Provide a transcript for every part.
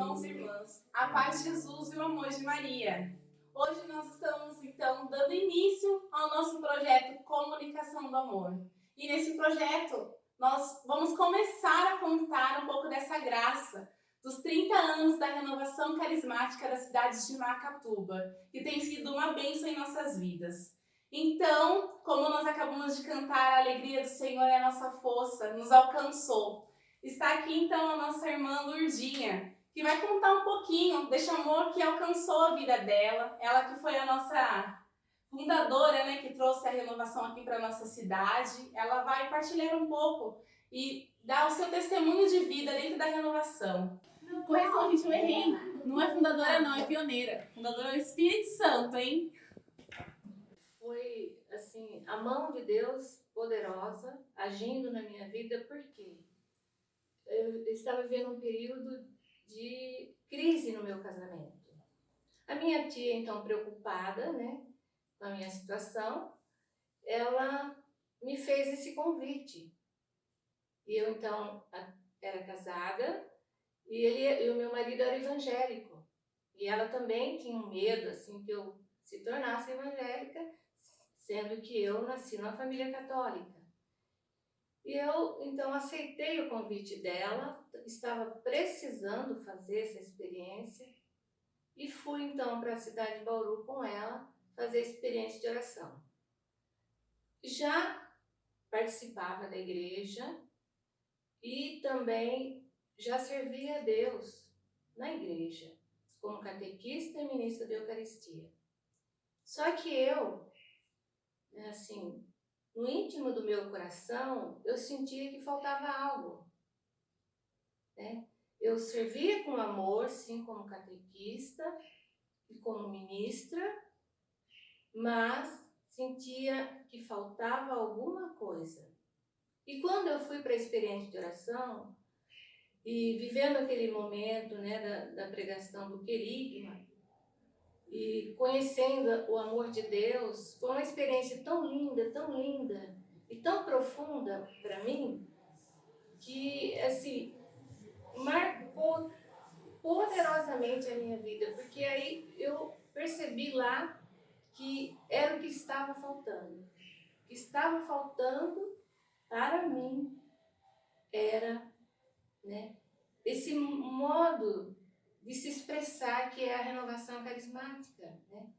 irmãos e irmãs, a paz de Jesus e o amor de Maria. Hoje nós estamos, então, dando início ao nosso projeto Comunicação do Amor. E nesse projeto, nós vamos começar a contar um pouco dessa graça dos 30 anos da renovação carismática da cidade de Macatuba, que tem sido uma bênção em nossas vidas. Então, como nós acabamos de cantar, a alegria do Senhor é a nossa força, nos alcançou. Está aqui então a nossa irmã Lurdinha, que vai contar um pouquinho desse amor que alcançou a vida dela. Ela que foi a nossa fundadora, né, que trouxe a renovação aqui para a nossa cidade. Ela vai partilhar um pouco e dar o seu testemunho de vida dentro da renovação. Correção, gente, eu errei. Não é fundadora não, é pioneira. Fundadora é o Espírito Santo, hein? Foi, assim, a mão de Deus poderosa agindo na minha vida, porque eu estava vivendo um período de crise no meu casamento. A minha tia, então, preocupada, né, com a minha situação, ela me fez esse convite. E eu, então, era casada e o meu marido era evangélico. E ela também tinha um medo, assim, que eu se tornasse evangélica, sendo que eu nasci numa família católica. E eu, então, aceitei o convite dela, estava precisando fazer essa experiência e fui, então, para a cidade de Bauru com ela fazer experiência de oração. Já participava da igreja e também já servia a Deus na igreja, como catequista e ministra da Eucaristia. Só que eu, assim, no íntimo do meu coração, eu sentia que faltava algo, né? Eu servia com amor, sim, como catequista e como ministra, mas sentia que faltava alguma coisa. E quando eu fui para a experiência de oração, e vivendo aquele momento, né, da pregação do querigma, e conhecendo o amor de Deus, foi uma experiência tão linda e tão profunda para mim, que, assim, marcou poderosamente a minha vida, porque aí eu percebi lá que era o que estava faltando. O que estava faltando para mim era, né, esse modo de se expressar que é a renovação carismática, né?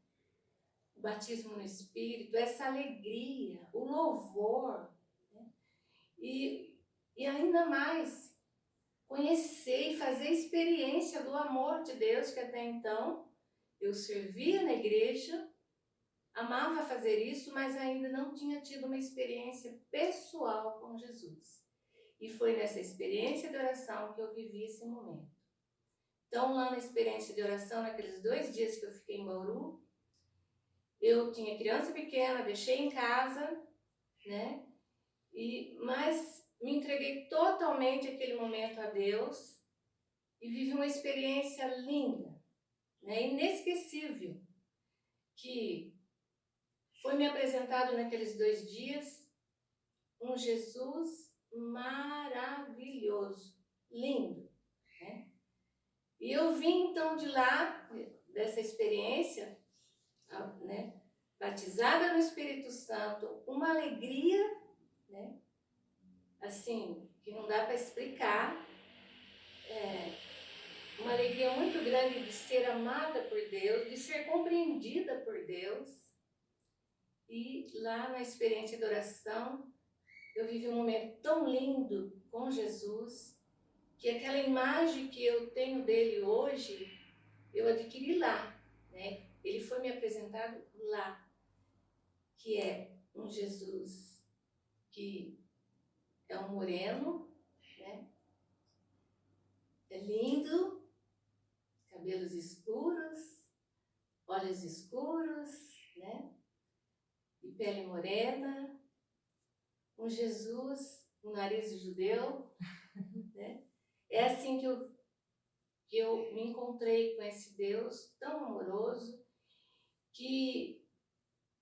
O batismo no Espírito, essa alegria, o louvor, né? E ainda mais, conhecer e fazer experiência do amor de Deus, que até então eu servia na igreja, amava fazer isso, mas ainda não tinha tido uma experiência pessoal com Jesus. E foi nessa experiência de oração que eu vivi esse momento. Então, lá na experiência de oração, naqueles 2 dias que eu fiquei em Bauru, eu tinha criança pequena, deixei em casa, né? Mas me entreguei totalmente àquele momento a Deus e vivi uma experiência linda, né? Inesquecível, que foi me apresentado naqueles 2 dias um Jesus maravilhoso, lindo, né? E eu vim então de lá, dessa experiência, né, batizada no Espírito Santo, uma alegria, né, assim, que não dá para explicar, uma alegria muito grande de ser amada por Deus, de ser compreendida por Deus. E lá na experiência de oração, eu vivi um momento tão lindo com Jesus, que aquela imagem que eu tenho dele hoje, eu adquiri lá, né? Ele foi me apresentado lá, que é um Jesus que é um moreno, né? É lindo, cabelos escuros, olhos escuros, né? E pele morena, um Jesus, um nariz de judeu, né? É assim que eu me encontrei com esse Deus tão amoroso, que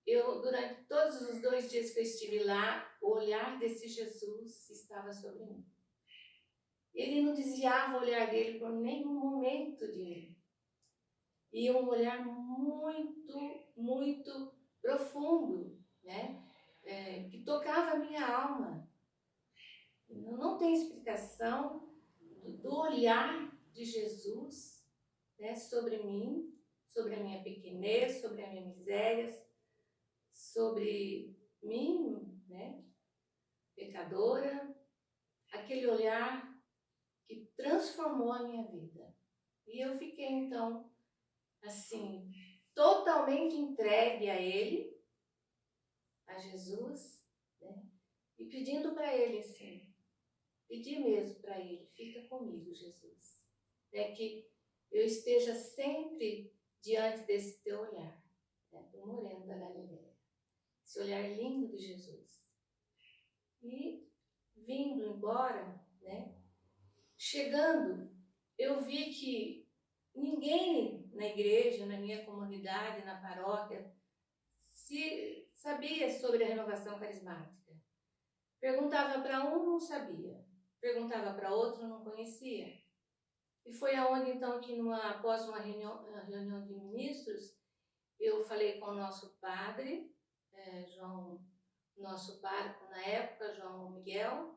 eu, durante todos os 2 dias que eu estive lá, o olhar desse Jesus estava sobre mim. ele não desviava o olhar dele por nenhum momento de mim. E um olhar muito, muito profundo, né? Que tocava a minha alma. Não tem explicação do olhar de Jesus, né, sobre mim, sobre a minha pequenez, sobre a minha miséria, sobre mim, né, pecadora, aquele olhar que transformou a minha vida. E eu fiquei, então, assim, totalmente entregue a Ele, a Jesus, né, e pedindo para Ele, assim, pedi mesmo para Ele, fica comigo, Jesus, né, que eu esteja sempre diante desse teu olhar, né, do Moreno da Galileia, esse olhar lindo de Jesus. E vindo embora, né, chegando, eu vi que ninguém na igreja, na minha comunidade, na paróquia, se sabia sobre a renovação carismática. Perguntava para um, não sabia. Perguntava para outro, não conhecia. E foi aonde, então, que após uma reunião de ministros, eu falei com o nosso padre, nosso pároco na época, João Miguel,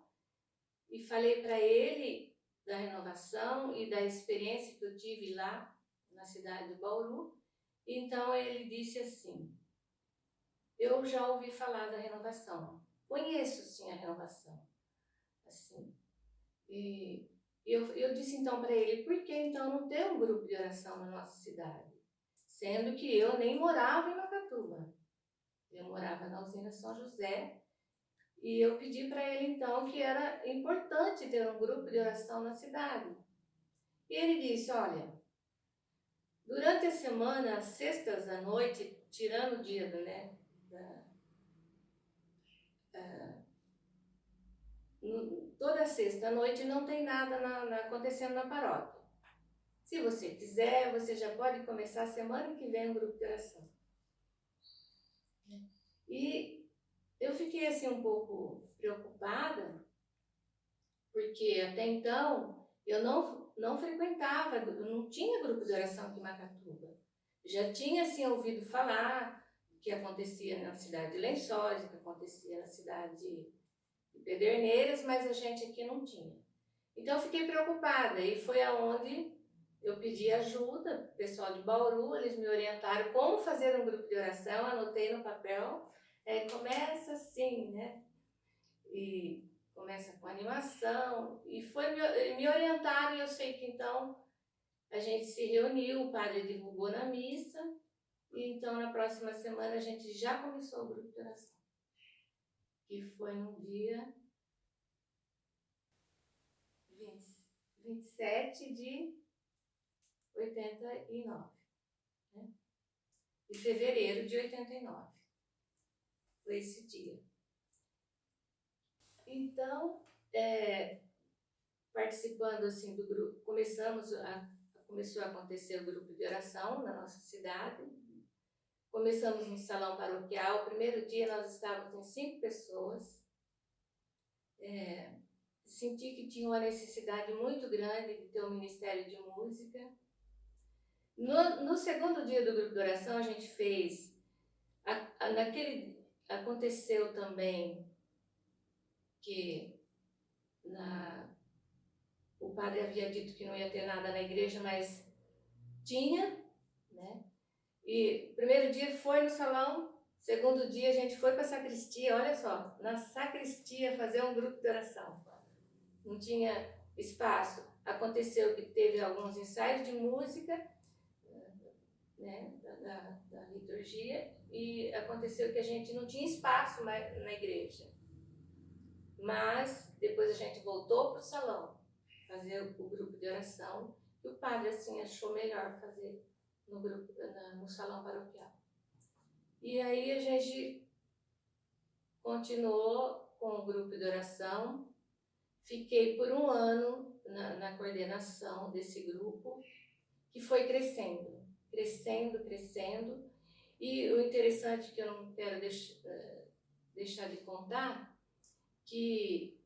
e falei para ele da renovação e da experiência que eu tive lá na cidade de Bauru. Então ele disse assim: eu já ouvi falar da renovação, conheço sim a renovação, assim. E eu disse então para ele: por que então não ter um grupo de oração na nossa cidade? Sendo que eu nem morava em Macatuba, eu morava na usina São José. E eu pedi para ele, então, que era importante ter um grupo de oração na cidade. E ele disse: olha, durante a semana, às sextas à noite, tirando o dia, né, toda sexta à noite não tem nada acontecendo na paróquia. Se você quiser, você já pode começar a semana que vem um grupo de oração. E eu fiquei assim um pouco preocupada, porque até então eu não frequentava, eu não tinha grupo de oração aqui em Macatuba. Já tinha assim ouvido falar que acontecia na cidade de Lençóis, que acontecia na cidade de Pederneiras, mas a gente aqui não tinha. Então eu fiquei preocupada e foi aonde eu pedi ajuda, o pessoal de Bauru, eles me orientaram como fazer um grupo de oração, anotei no papel, começa assim, né? E começa com animação, e me orientaram, e eu sei que então a gente se reuniu, o padre divulgou na missa, e então na próxima semana a gente já começou o grupo de oração, que foi no dia 27 de 89, né? De fevereiro de 89, foi esse dia. Então, participando assim do grupo, começou a acontecer o grupo de oração na nossa cidade. Começamos no salão paroquial. O primeiro dia nós estávamos com 5 pessoas. Senti que tinha uma necessidade muito grande de ter um ministério de música. No segundo dia do grupo de oração a gente fez, aconteceu também que o padre havia dito que não ia ter nada na igreja, mas tinha, né? E primeiro dia foi no salão, segundo dia a gente foi para a sacristia, olha só, na sacristia fazer um grupo de oração. Não tinha espaço. Aconteceu que teve alguns ensaios de música, né, da liturgia, e aconteceu que a gente não tinha espaço mais na igreja. Mas depois a gente voltou para o salão fazer o grupo de oração, e o padre assim achou melhor fazer no salão paroquial. E aí a gente continuou com o grupo de oração. Fiquei por um ano na coordenação desse grupo, que foi crescendo. E o interessante que eu não quero deixar de contar, que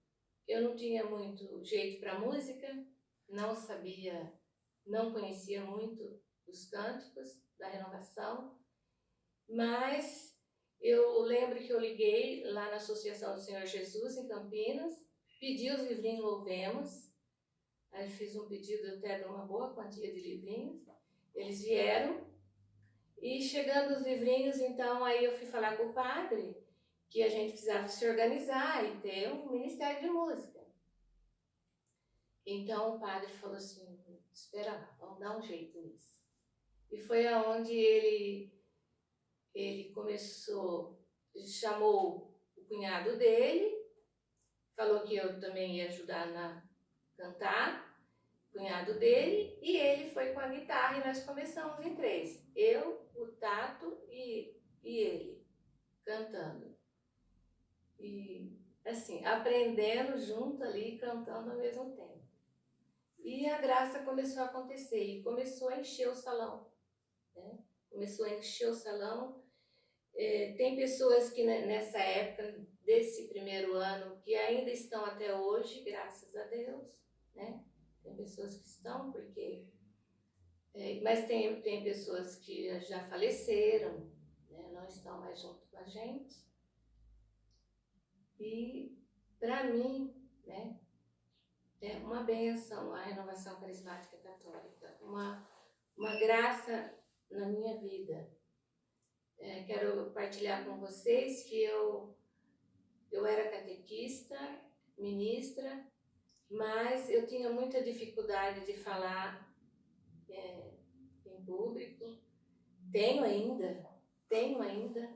eu não tinha muito jeito para música, não sabia, não conhecia muito os cânticos da renovação, mas eu lembro que eu liguei lá na Associação do Senhor Jesus, em Campinas, pedi os livrinhos Louvemos, aí fiz um pedido até de uma boa quantia de livrinhos, eles vieram, e chegando os livrinhos, então aí eu fui falar com o padre, que a gente precisava se organizar e ter um ministério de música. Então o padre falou assim, espera lá, vamos dar um jeito nisso. E foi aonde ele começou, ele chamou o cunhado dele, falou que eu também ia ajudar a cantar, o cunhado dele, e ele foi com a guitarra e nós começamos em 3. Eu, o Tato e ele, cantando. E assim, aprendendo junto ali, cantando ao mesmo tempo. E a graça começou a acontecer e começou a encher o salão, né? Começou a encher o salão. Tem pessoas que nessa época, desse primeiro ano, que ainda estão até hoje, graças a Deus, né? Tem pessoas que estão, porque... mas tem pessoas que já faleceram, né? Não estão mais junto com a gente. E, para mim, né? É uma bênção a renovação carismática católica, uma graça na minha vida. Quero partilhar com vocês que eu era catequista, ministra, mas eu tinha muita dificuldade de falar em público. Tenho ainda,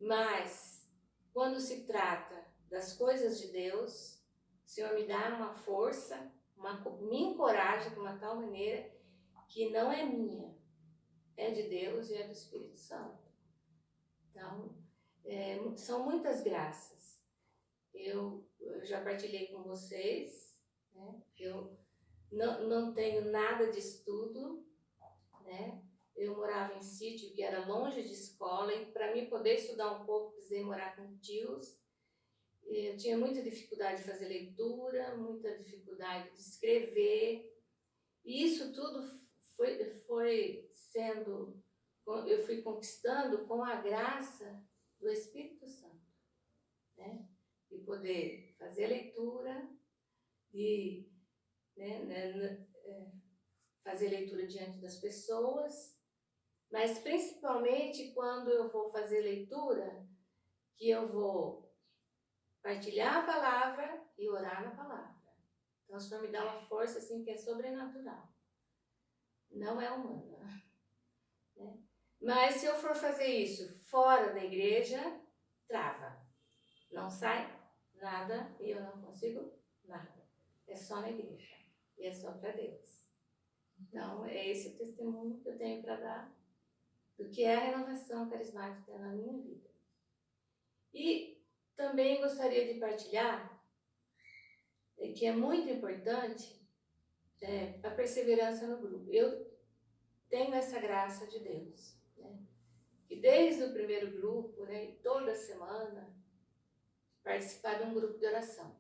mas quando se trata das coisas de Deus, o Senhor me dá uma força, me encoraja de uma tal maneira que não é minha, é de Deus e é do Espírito Santo. Então, são muitas graças. Eu já partilhei com vocês, né? Eu não tenho nada de estudo, né? Eu morava em sítio que era longe de escola e para mim poder estudar um pouco precisei morar com tios. Eu tinha muita dificuldade de fazer leitura, muita dificuldade de escrever. E isso tudo foi sendo, eu fui conquistando com a graça do Espírito Santo, né? De poder fazer leitura, de fazer leitura diante das pessoas, mas principalmente quando eu vou fazer leitura, que eu vou partilhar a palavra e orar na palavra. Então o Senhor me dá uma força assim que é sobrenatural, não é humana, né? Mas se eu for fazer isso fora da igreja, trava, não sai nada e eu não consigo nada. É só na igreja e é só para Deus. Então é esse o testemunho que eu tenho para dar do que é a renovação carismática na minha vida. E também gostaria de partilhar que é muito importante a perseverança no grupo. Eu tenho essa graça de Deus, né? E desde o primeiro grupo, né, toda semana, participar de um grupo de oração.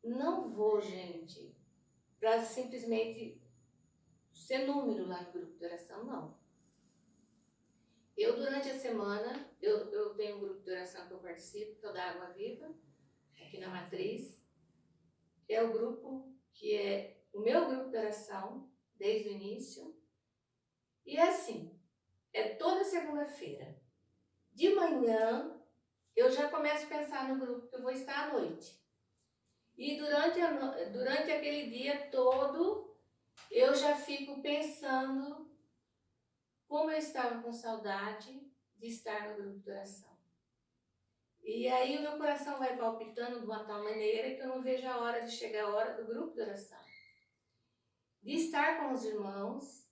Não vou, gente, para simplesmente ser número lá no grupo de oração, não. Eu, durante a semana, eu tenho um grupo de oração que eu participo, que é o da Água Viva, aqui na Matriz. É o grupo que é o meu grupo de oração, desde o início. E assim, é toda segunda-feira. De manhã, eu já começo a pensar no grupo que eu vou estar à noite. E durante aquele dia todo, eu já fico pensando como eu estava com saudade de estar no grupo de oração. E aí o meu coração vai palpitando de uma tal maneira que eu não vejo a hora de chegar a hora do grupo de oração. De estar com os irmãos,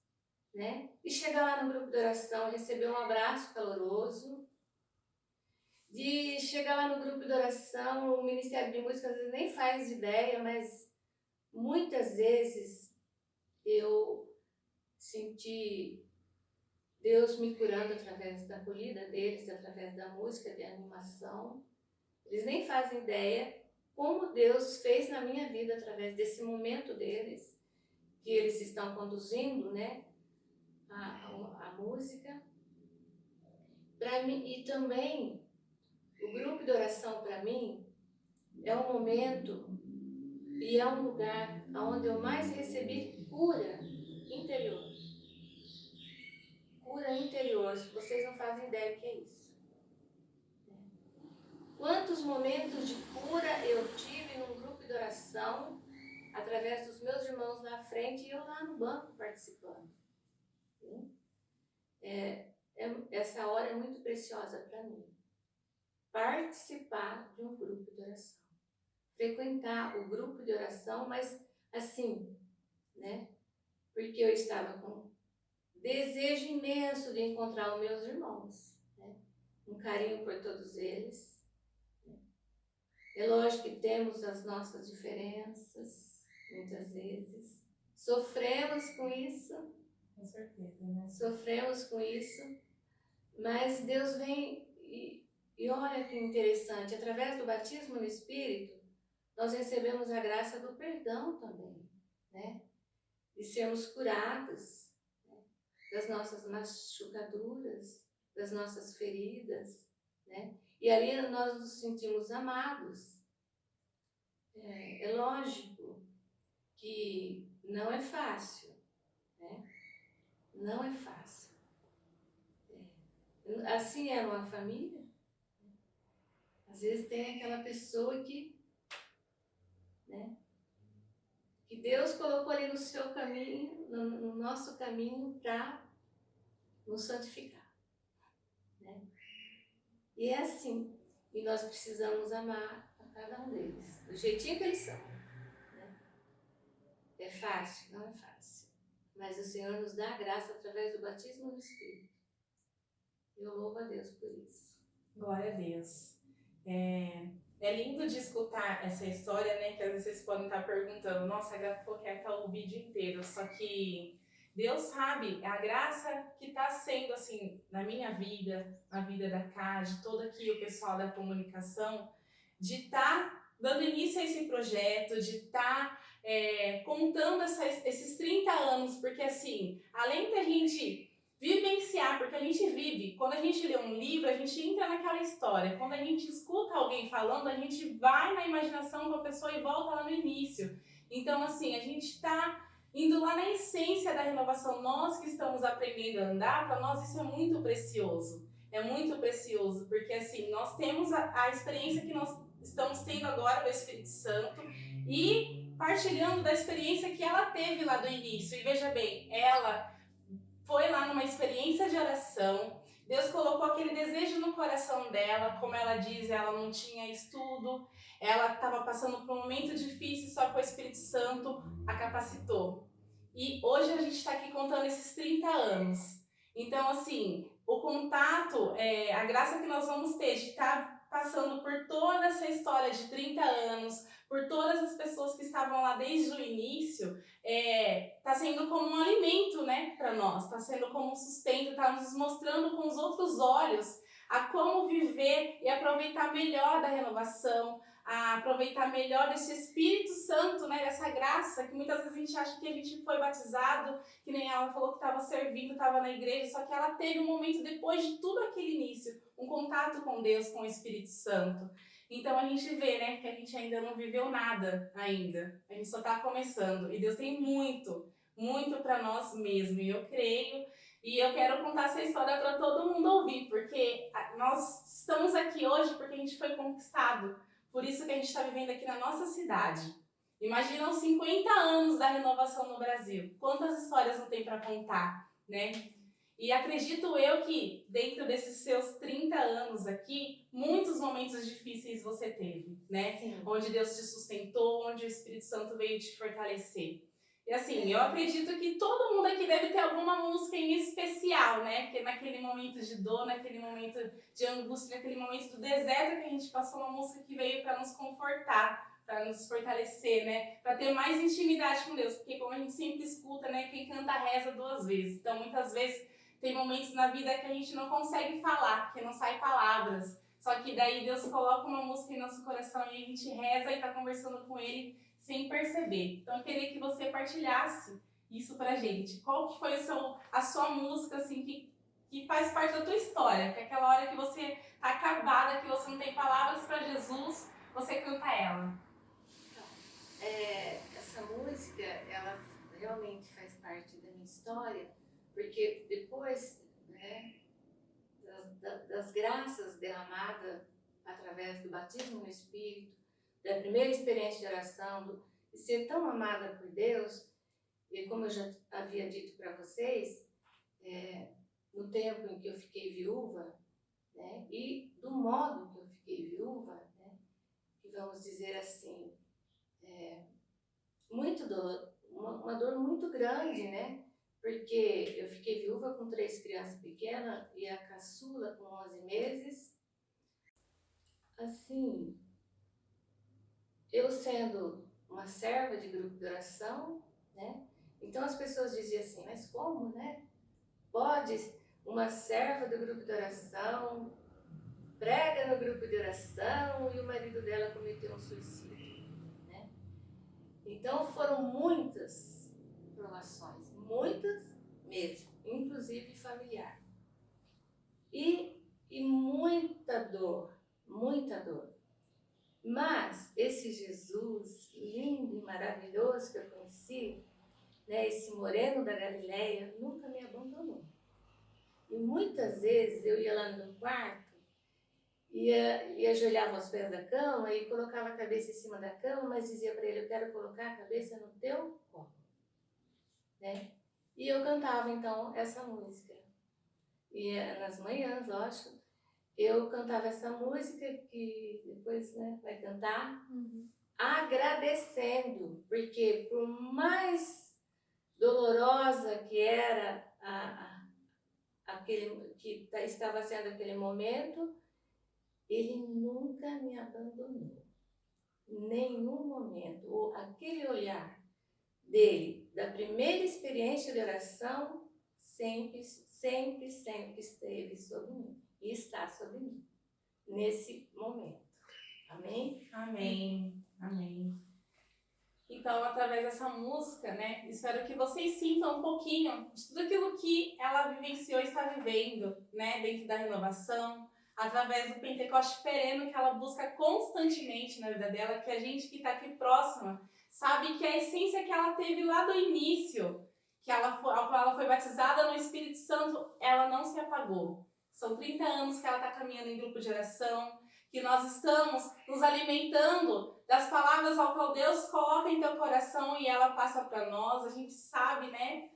né? E chegar lá no grupo de oração, receber um abraço caloroso. De chegar lá no grupo de oração, o Ministério de Música às vezes nem faz ideia, mas muitas vezes eu senti Deus me curando através da acolhida deles, através da música, de animação. Eles nem fazem ideia como Deus fez na minha vida através desse momento deles, que eles estão conduzindo, né, a música. Para mim, e também o grupo de oração para mim é um momento e é um lugar onde eu mais recebi cura interior. Cura interior, vocês não fazem ideia do que é isso. Quantos momentos de cura eu tive num grupo de oração, através dos meus irmãos na frente e eu lá no banco participando. Essa hora é muito preciosa para mim. Participar de um grupo de oração. Frequentar o grupo de oração, mas assim, né? Porque eu estava com desejo imenso de encontrar os meus irmãos, né? Um carinho por todos eles. Né? É lógico que temos as nossas diferenças, muitas vezes. Sofremos com isso. Com certeza, né? Sofremos com isso, mas Deus vem e olha que interessante, através do batismo no Espírito, nós recebemos a graça do perdão também, né? De sermos curados, né? Das nossas machucaduras, das nossas feridas, né? E ali nós nos sentimos amados. É lógico que não é fácil, né? Não é fácil. Assim é uma família. Às vezes tem aquela pessoa que, né? Que Deus colocou ali no seu caminho, no nosso caminho, para nos santificar. Né? E é assim. E nós precisamos amar a cada um deles, do jeitinho que eles são. Né? É fácil? Não é fácil. Mas o Senhor nos dá a graça através do batismo no Espírito. Eu louvo a Deus por isso. Glória a Deus. É lindo de escutar essa história, né? Que às vezes vocês podem estar perguntando, nossa, a Gabi falou que ia estar o vídeo inteiro, só que Deus sabe a graça que está sendo, assim, na minha vida, na vida da Cá, de todo aqui o pessoal da comunicação, de estar dando início a esse projeto, de estar contando esses 30 anos, porque assim, além da gente vivenciar, porque a gente vive, quando a gente lê um livro, a gente entra naquela história, quando a gente escuta alguém falando, a gente vai na imaginação com a pessoa e volta lá no início. Então, assim, a gente está indo lá na essência da renovação. Nós que estamos aprendendo a andar, para nós isso é muito precioso. É muito precioso, porque assim, nós temos a experiência que nós estamos tendo agora com o Espírito Santo e partilhando da experiência que ela teve lá do início. E veja bem, ela foi lá numa experiência de oração, Deus colocou aquele desejo no coração dela, como ela diz, ela não tinha estudo, ela estava passando por um momento difícil, só que o Espírito Santo a capacitou. E hoje a gente está aqui contando esses 30 anos. Então, assim, o contato, a graça que nós vamos ter de estar passando por toda essa história de 30 anos, por todas as pessoas que estavam lá desde o início, está sendo como um alimento, né, para nós, está sendo como um sustento, está nos mostrando com os outros olhos a como viver e aproveitar melhor da renovação, a aproveitar melhor desse Espírito Santo, né, dessa graça, que muitas vezes a gente acha que a gente foi batizado, que nem ela falou que estava servindo, estava na igreja, só que ela teve um momento depois de tudo aquele início, um contato com Deus, com o Espírito Santo. Então a gente vê, né, que a gente ainda não viveu nada ainda. A gente só está começando. E Deus tem muito, muito para nós mesmo. E eu creio, e eu quero contar essa história para todo mundo ouvir, porque nós estamos aqui hoje porque a gente foi conquistado. Por isso que a gente está vivendo aqui na nossa cidade. Imagina os 50 anos da renovação no Brasil. Quantas histórias não tem para contar, né? E acredito eu que dentro desses seus 30 anos aqui, muitos momentos difíceis você teve, né? Sim. Onde Deus te sustentou, onde o Espírito Santo veio te fortalecer. E assim, eu acredito que todo mundo aqui deve ter alguma música em especial, né? Que naquele momento de dor, naquele momento de angústia, naquele momento do deserto que a gente passou, uma música que veio para nos confortar, para nos fortalecer, né? Para ter mais intimidade com Deus. Porque como a gente sempre escuta, né? Quem canta reza 2 vezes. Então muitas vezes tem momentos na vida que a gente não consegue falar, que não saem palavras. Só que daí Deus coloca uma música em nosso coração e a gente reza e tá conversando com Ele sem perceber. Então eu queria que você partilhasse isso pra gente. Qual que foi a sua música, assim, que faz parte da tua história? Que é aquela hora que você tá acabada, que você não tem palavras pra Jesus, você canta ela. Essa música, ela realmente faz parte da minha história, porque depois, né, das graças derramadas através do batismo no Espírito, da primeira experiência de oração, de ser tão amada por Deus, e como eu já havia dito para vocês, no tempo em que eu fiquei viúva, né, e do modo que eu fiquei viúva, né, que vamos dizer assim, uma dor muito grande, né? Porque eu fiquei viúva com 3 crianças pequenas e a caçula com 11 meses. Assim, eu sendo uma serva de grupo de oração, né? Então as pessoas diziam assim, mas como, né? Pode uma serva do grupo de oração, prega no grupo de oração e o marido dela cometeu um suicídio, né? Então foram muitas provações, muitas mesmo, inclusive familiar. E muita dor, muita dor. Mas esse Jesus lindo e maravilhoso que eu conheci, né, esse moreno da Galileia, nunca me abandonou. E muitas vezes eu ia lá no meu quarto e ajoelhava aos pés da cama e colocava a cabeça em cima da cama, mas dizia para ele, eu quero colocar a cabeça no teu colo, né? E eu cantava então essa música. E nas manhãs, lógico, eu cantava essa música que depois, né, vai cantar, agradecendo, porque por mais dolorosa que era aquele que estava sendo aquele momento, ele nunca me abandonou. Em nenhum momento. Aquele olhar dele, da primeira experiência de oração, sempre esteve sobre mim. E está sobre mim. Nesse momento. Amém? Amém. Amém. Então, através dessa música, né, espero que vocês sintam um pouquinho de tudo aquilo que ela vivenciou e está vivendo, né, dentro da renovação, através do Pentecoste pereno que ela busca constantemente na vida dela, que a gente que está aqui próxima sabe que a essência que ela teve lá do início, que ela foi batizada no Espírito Santo, ela não se apagou. São 30 anos que ela está caminhando em grupo de oração, que nós estamos nos alimentando das palavras ao qual Deus coloca em teu coração e ela passa para nós. A gente sabe, né,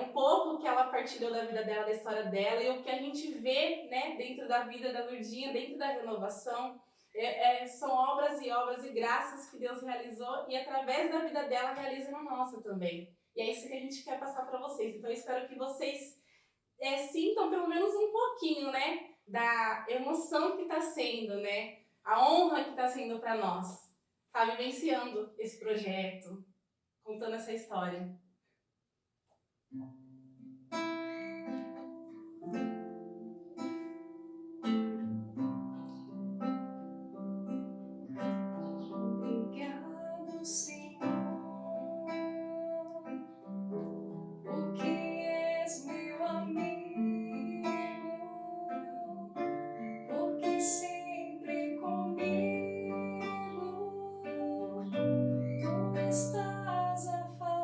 um pouco que ela partilhou da vida dela, da história dela, e o que a gente vê, né, dentro da vida da Lurdinha, dentro da renovação, são obras e graças que Deus realizou e através da vida dela realiza na nossa também. E é isso que a gente quer passar para vocês. Então eu espero que vocês sintam pelo menos um pouquinho, né, da emoção que está sendo, né, a honra que está sendo para nós, tá vivenciando esse projeto, contando essa história. Obrigado, Senhor, porque és meu amigo, porque sempre comigo tu estás a falar.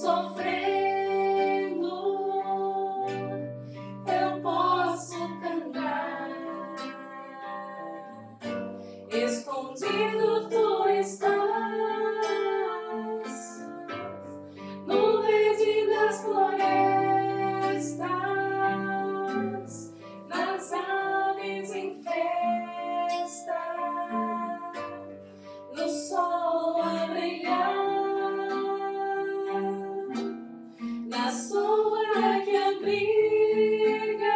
sofrendo, eu posso cantar. Escondido tu estás, no verde das florestas, nas aves em festa, no sol a brilhar, na sombra que abriga,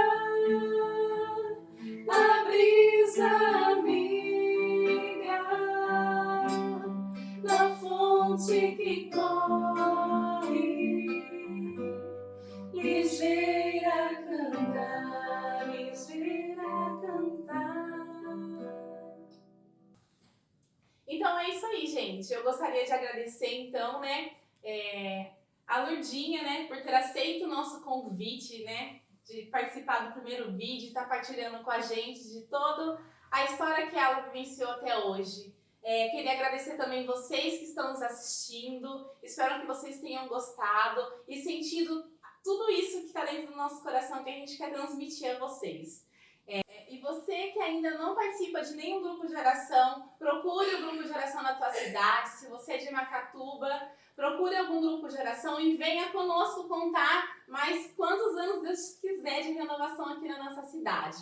na brisa amiga, na fonte que corre, ligeira a cantar, ligeira a cantar. Então é isso aí, gente. Eu gostaria de agradecer, então, né, a Lurdinha, né, por ter aceito o nosso convite, né, de participar do primeiro vídeo, estar partilhando com a gente de toda a história que ela vivenciou até hoje. Queria agradecer também vocês que estão nos assistindo. Espero que vocês tenham gostado e sentido tudo isso que está dentro do nosso coração que a gente quer transmitir a vocês. E você que ainda não participa de nenhum grupo de oração, procure o grupo de oração na tua cidade. Se você é de Macatuba, procure algum grupo de oração e venha conosco contar mais quantos anos Deus quiser de renovação aqui na nossa cidade.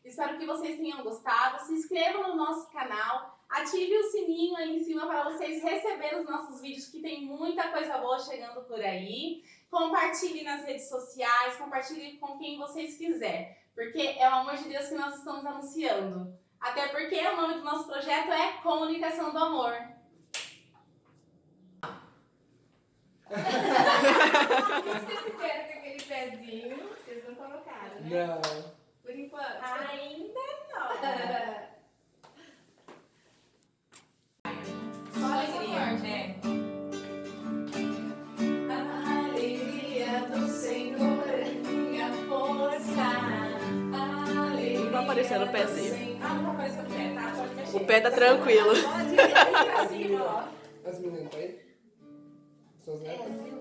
Espero que vocês tenham gostado. Se inscrevam no nosso canal, ative o sininho aí em cima para vocês receberem os nossos vídeos, que tem muita coisa boa chegando por aí. Compartilhe nas redes sociais, compartilhe com quem vocês quiserem, porque é o amor de Deus que nós estamos anunciando. Até porque o nome do nosso projeto é Comunicação do Amor. O que vocês fizeram com aquele pezinho? Vocês não colocaram, né? Não. Por enquanto. Ainda não. Só alegria, né? A alegria do Senhor é minha força. Não tá aparecendo o pezinho. Ah, não tá aparecendo o pé, tá? Pode mexer. O pé tá tranquilo. Pode ir pra cima, ó. As meninas estão aí? Suas É, netas? viu?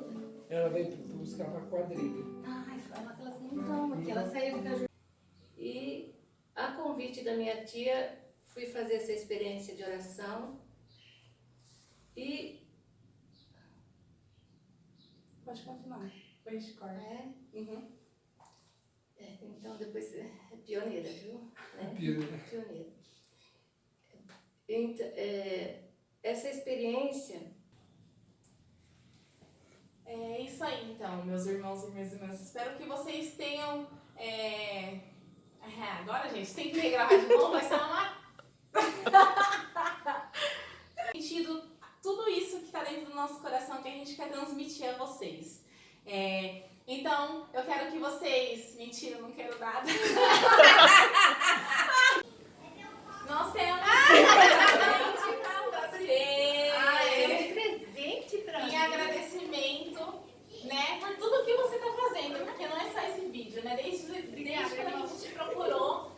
Ela veio buscar uma quadrilha. Ai, fala que elas não estão aqui. Ela saiu com a Ju. E a convite da minha tia, fui fazer essa experiência de oração. E... Pode continuar. Depois a gente corta. Uhum. Então depois é pioneira, viu? Né? Pioneira. Pioneira. Então, essa experiência... É isso aí, então, meus irmãos e minhas irmãs. Espero que vocês tenham... Agora, gente, tem que regravar de novo, vai ser uma... sentido tudo isso que está dentro do nosso coração que a gente quer transmitir a vocês. Então, eu quero que vocês... Mentira, eu não quero nada. Nós temos presente pra você. presente pra Em agradecimento, né, por tudo que você está fazendo, porque não é só esse vídeo, né? Desde quando a gente te procurou,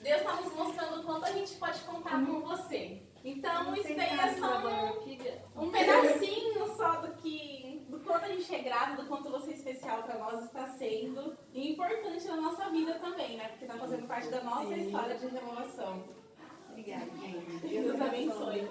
Deus está nos mostrando o quanto a gente pode contar com você. Então, isso daí é só um pedacinho só do quanto a gente é grato, do quanto você é especial para nós está sendo e importante na nossa vida também, né? Porque está fazendo parte da nossa história de renovação. Obrigada, gente. Deus abençoe.